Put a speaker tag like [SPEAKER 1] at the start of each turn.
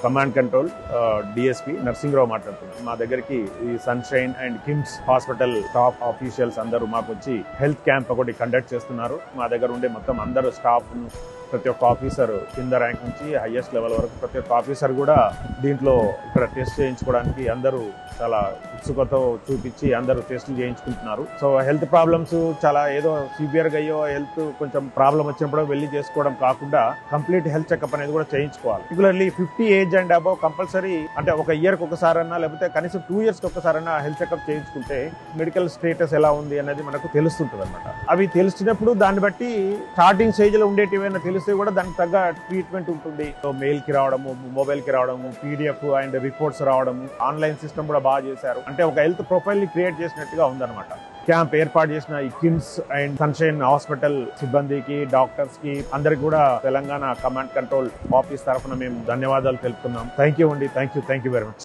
[SPEAKER 1] Command control DSP Narsing Rao మాట్లాడుతున్నాను. మా దగ్గరికి ఈ sunshine and KIMS hospital top officials అందరూ మాకు వచ్చి హెల్త్ క్యాంప్ ఒకటి కండక్ట్ చేస్తున్నారు. మా దగ్గర ఉండే మొత్తం అందరూ స్టాఫ్, ప్రతి ఒక్క ఆఫీసర్ కింద ర్యాంక్ నుంచి హైయెస్ట్ లెవెల్ వరకు ప్రతి ఒక్క ఆఫీసర్ కూడా దీంట్లో ఇక్కడ టెస్ట్ చేయించుకోవడానికి అందరూ చాలా ఉత్సుకత చూపించి అందరూ టెస్టులు చేయించుకుంటున్నారు. సో హెల్త్ ప్రాబ్లమ్స్ చాలా ఏదో సివియర్ గా అయ్యో హెల్త్ కొంచెం ప్రాబ్లం వచ్చినప్పుడు వెళ్ళి చేసుకోవడం కాకుండా కంప్లీట్ హెల్త్ చెకప్ అనేది కూడా చేయించుకోవాలి. Regularly 50 age and above compulsory, అంటే ఒక ఇయర్ కి ఒకసారన్నా లేకపోతే కనీసం 2 years కి ఒకసారన్నా హెల్త్ చెకప్ చేయించుకుంటే మెడికల్ స్టేటస్ ఎలా ఉంది అనేది మనకు తెలుస్తుంటది అనమాట. అవి తెలిసినప్పుడు దాన్ని బట్టి స్టార్టింగ్ స్టేజ్ లో ఉండేటివైనా తెలిస్తే కూడా దానికి తగ్గ ట్రీట్మెంట్ ఉంటుంది. మెయిల్ కి రావడము, మొబైల్ కి రావడము, పీడిఎఫ్ అండ్ రిపోర్ట్స్ రావడము, ఆన్లైన్ సిస్టమ్ కూడా బాగా చేశారు. అంటే ఒక హెల్త్ ప్రొఫైల్ ని క్రియేట్ చేసినట్టుగా ఉందన్నమాట. క్యాంప్ ఏర్పాటు చేసిన ఈ కిమ్స్ అండ్ సన్షైన్ హాస్పిటల్ సిబ్బందికి, డాక్టర్స్ కి అందరికి కూడా తెలంగాణ కమాండ్ కంట్రోల్ ఆఫీస్ తరఫున మేము ధన్యవాదాలు తెలుపుతున్నాం. థ్యాంక్ యూ అండి. Thank you very much.